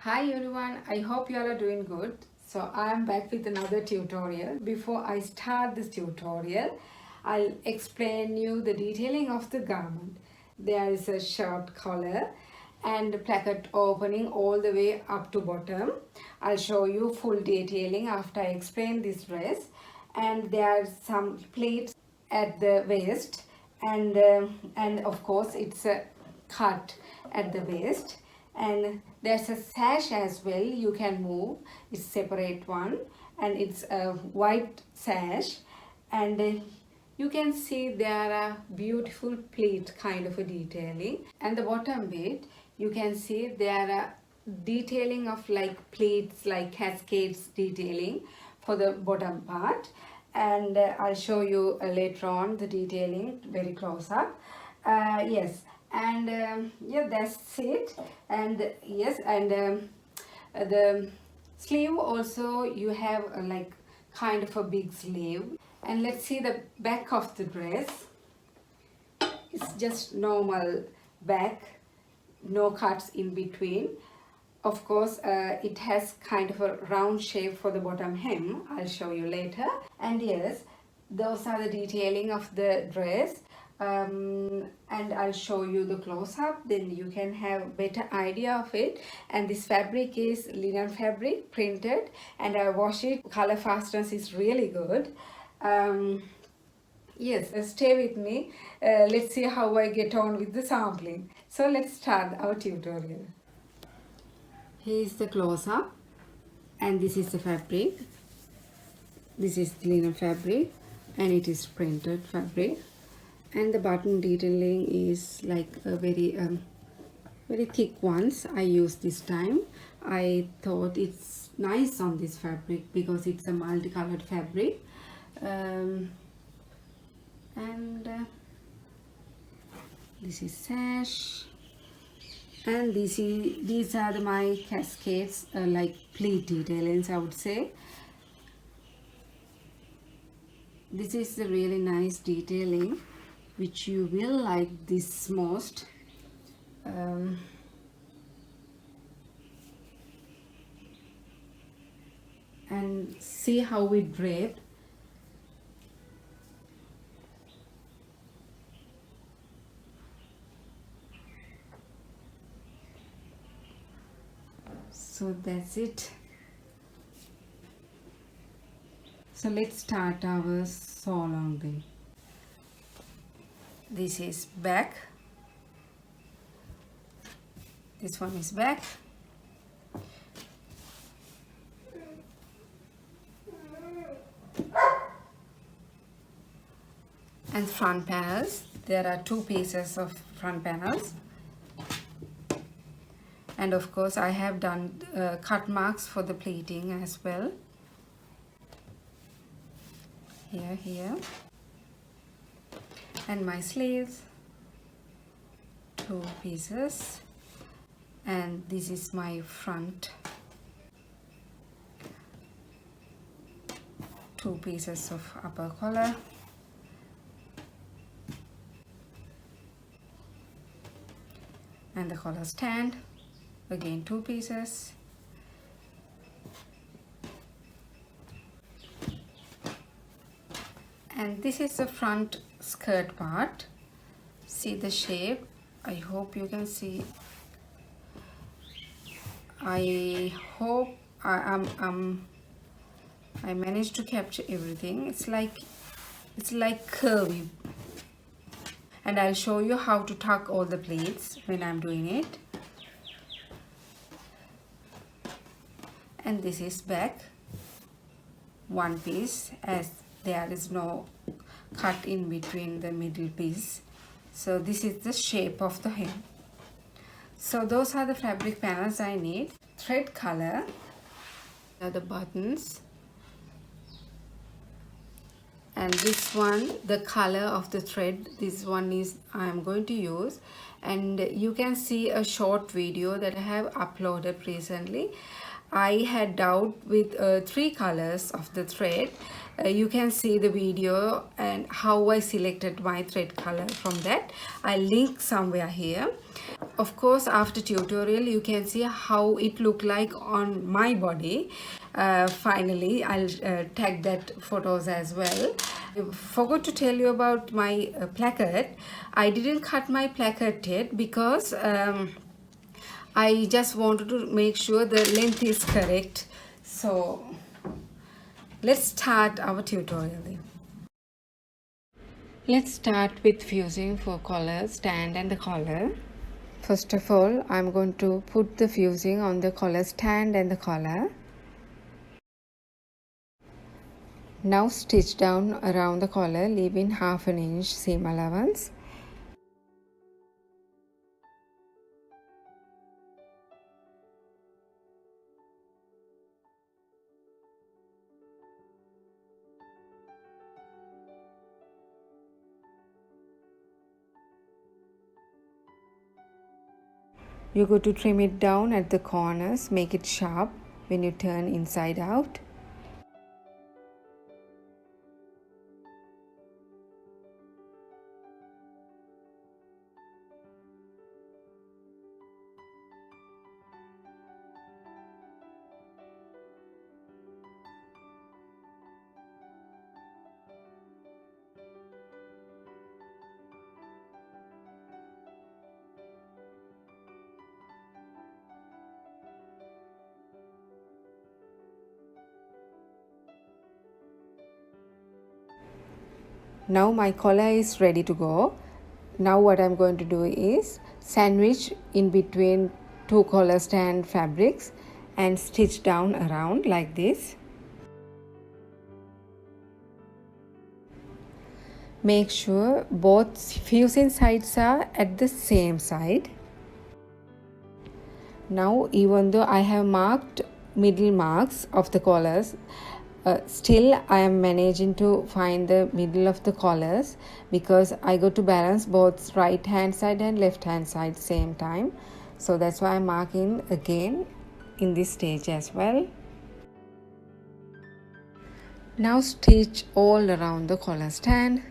Hi everyone, I hope you all are doing good. So I am back with another tutorial. Before I start this tutorial, I'll explain you the detailing of the garment. There is a short collar and placket opening all the way up to bottom. I'll show you full detailing after I explain this dress. And there are some pleats at the waist and of course it's a cut at the waist, and there's a sash as well. You can move, it's separate one, and it's a white sash, and you can see there are beautiful pleat kind of a detailing, and the bottom bit you can see there are detailing of like pleats, like cascades detailing for the bottom part, and I'll show you later on the detailing very close up. Yes, and yeah, that's it. And yes, and the sleeve also you have like kind of a big sleeve. And let's see the back of the dress. It's just normal back, no cuts in between. Of course, it has kind of a round shape for the bottom hem. I'll show you later. And yes, those are the detailing of the dress. And I'll show you the close-up, then you can have better idea of it. And this fabric is linen fabric, printed, and I wash it. Color fastness is really good. Yes, stay with me. Let's see how I get on with the sampling. So let's start our tutorial. Here is the close-up, and this is the fabric. This is linen fabric, and it is printed fabric. And the button detailing is like a very thick ones I used this time. I thought it's nice on this fabric because it's a multicolored fabric. This is sash, and these are my cascades, like pleat detailings, I would say. This is a really nice detailing which you will like this most. And see how we draped. So that's it. So let's start our sew along then. This is back. This one is back. And front panels. There are two pieces of front panels. And of course I have done cut marks for the pleating as well. Here. And my sleeves, two pieces, and this is my front, two pieces of upper collar, and the collar stand, again two pieces, and this is the front skirt part. See the shape, I hope you can see. I hope I managed to capture everything. It's like curvy, and I'll show you how to tuck all the pleats when I'm doing it. And this is back, one piece, as there is no cut in between the middle piece. So this is the shape of the hem. So those are the fabric panels I need. Thread color are the buttons, and this one, the color of the thread, this one is I am going to use. And you can see a short video that I have uploaded recently. I had doubt with 3 colors of the thread. You can see the video and how I selected my thread color from that. I'll link somewhere here. Of course, after tutorial you can see how it look like on my body. Finally, I'll tag that photos as well. I forgot to tell you about my placard. I didn't cut my placard yet because I just wanted to make sure the length is correct. So let's start our tutorial. Let's start with fusing for collar, stand and the collar. First of all, I'm going to put the fusing on the collar stand and the collar. Now stitch down around the collar, leaving half an inch seam allowance. You're going to trim it down at the corners, make it sharp when you turn inside out. Now my collar is ready to go. Now what I'm going to do is sandwich in between two collar stand fabrics and stitch down around like this. Make sure both fusing sides are at the same side. Now even though I have marked middle marks of the collars, still I am managing to find the middle of the collars because I got to balance both right hand side and left hand side same time. So that's why I'm marking again in this stage as well. Now stitch all around the collar stand.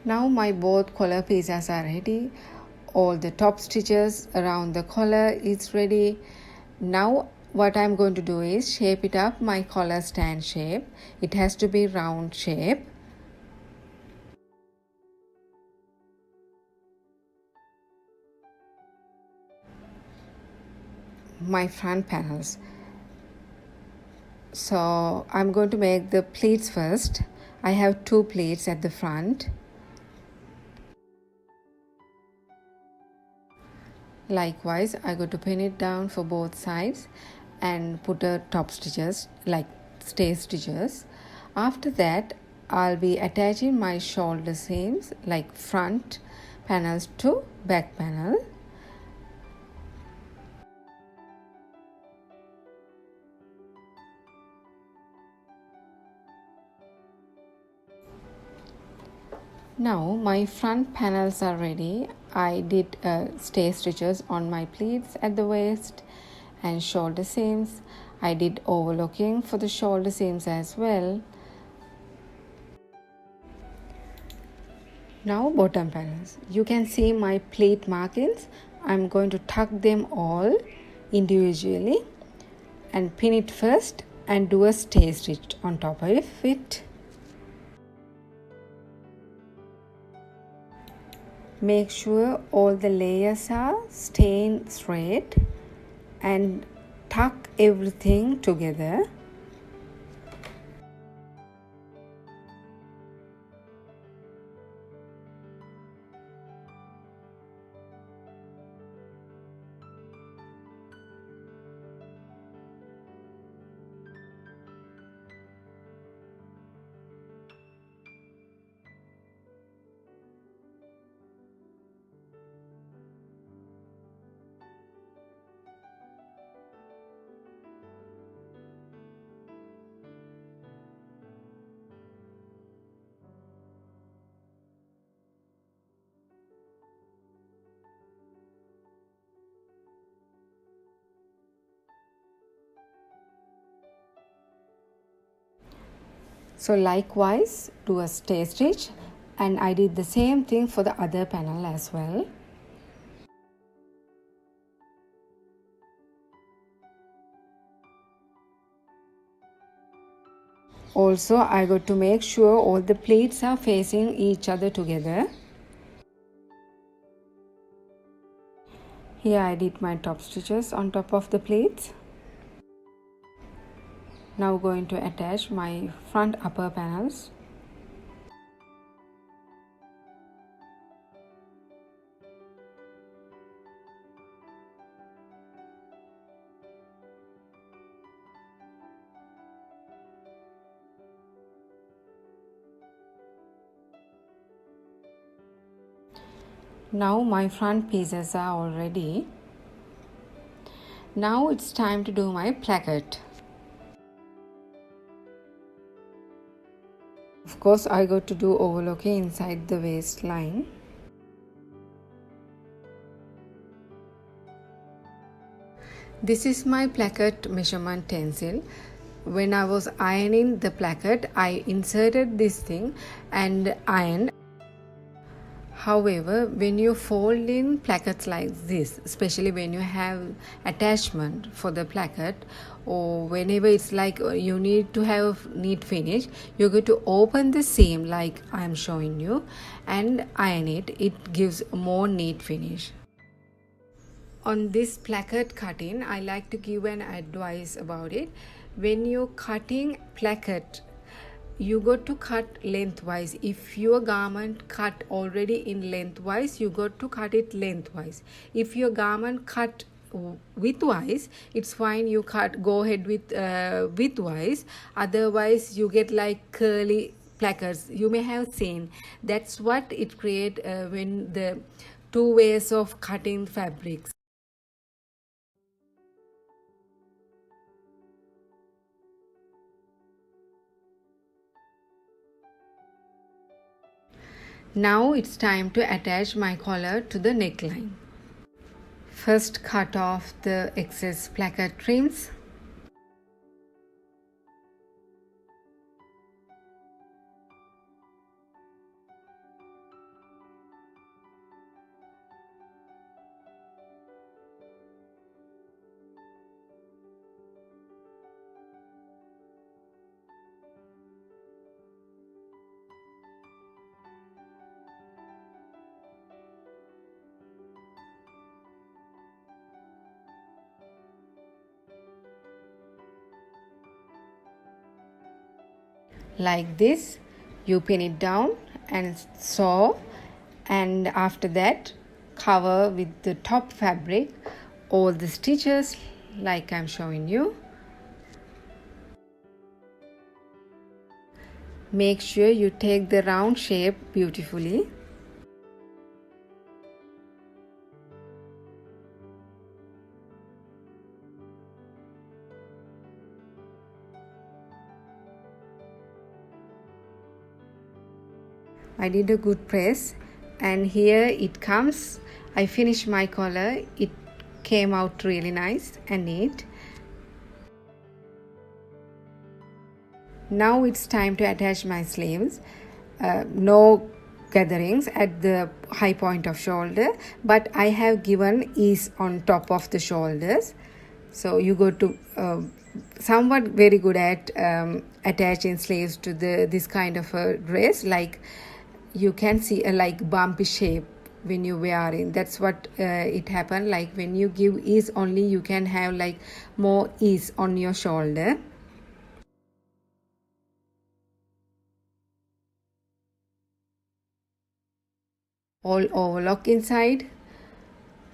Now my both collar pieces are ready. All the top stitches around the collar is ready. Now what I'm going to do is shape it up my collar stand shape. It has to be round shape. My front panels. So I'm going to make the pleats first. I have two pleats at the front. Likewise, I go to pin it down for both sides and put a top stitches like stay stitches. After that, I'll be attaching my shoulder seams like front panels to back panel. Now my front panels are ready. I did stay stitches on my pleats at the waist and shoulder seams. I did overlocking for the shoulder seams as well. Now bottom panels. You can see my pleat markings. I'm going to tuck them all individually and pin it first and do a stay stitch on top of it. Make sure all the layers are staying straight and tuck everything together. So likewise do a stay stitch, and I did the same thing for the other panel as well. Also, I got to make sure all the pleats are facing each other together. Here I did my top stitches on top of the pleats. Now going to attach my front upper panels. Now my front pieces are all ready. Now it's time to do my placket. Of course, I got to do overlocking inside the waistline. This is my placket measurement stencil. When I was ironing the placket, I inserted this thing and ironed. However, when you fold in plackets like this, especially when you have attachment for the placket, or whenever it's like you need to have neat finish, you're going to open the seam like I'm showing you and iron it. It gives more neat finish. On this placket cutting, I like to give an advice about it. When you're cutting placket, you got to cut lengthwise. If your garment cut already in lengthwise, you got to cut it lengthwise. If your garment cut widthwise, it's fine, you go ahead with widthwise. Otherwise you get like curly plackets. You may have seen that's what it create when the two ways of cutting fabrics. Now it's time to attach my collar to the neckline. First cut off the excess placket trims. Like this, you pin it down and sew, and after that cover with the top fabric all the stitches like I'm showing you. Make sure you take the round shape beautifully. I did a good press, and here it comes. I finished my collar. It came out really nice and neat. Now it's time to attach my sleeves. No gatherings at the high point of shoulder, but I have given ease on top of the shoulders. So you go to somewhat very good at attaching sleeves to this kind of a dress. Like you can see a like bumpy shape when you wear it. That's what it happened. Like when you give ease only, you can have like more ease on your shoulder. All overlock inside,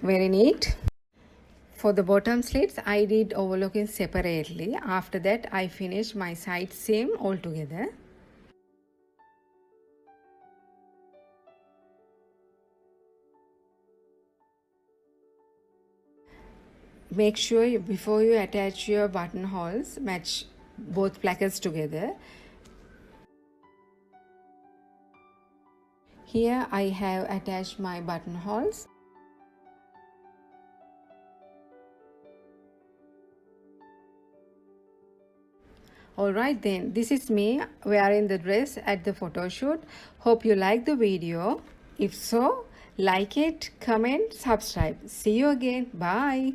very neat. For the bottom slits, I did overlocking separately. After that, I finished my side seam all together. Make sure before you attach your buttonholes, match both plackets together. Here I have attached my buttonholes. Alright then, this is me wearing the dress at the photo shoot. Hope you like the video. If so, like it, comment, subscribe. See you again. Bye.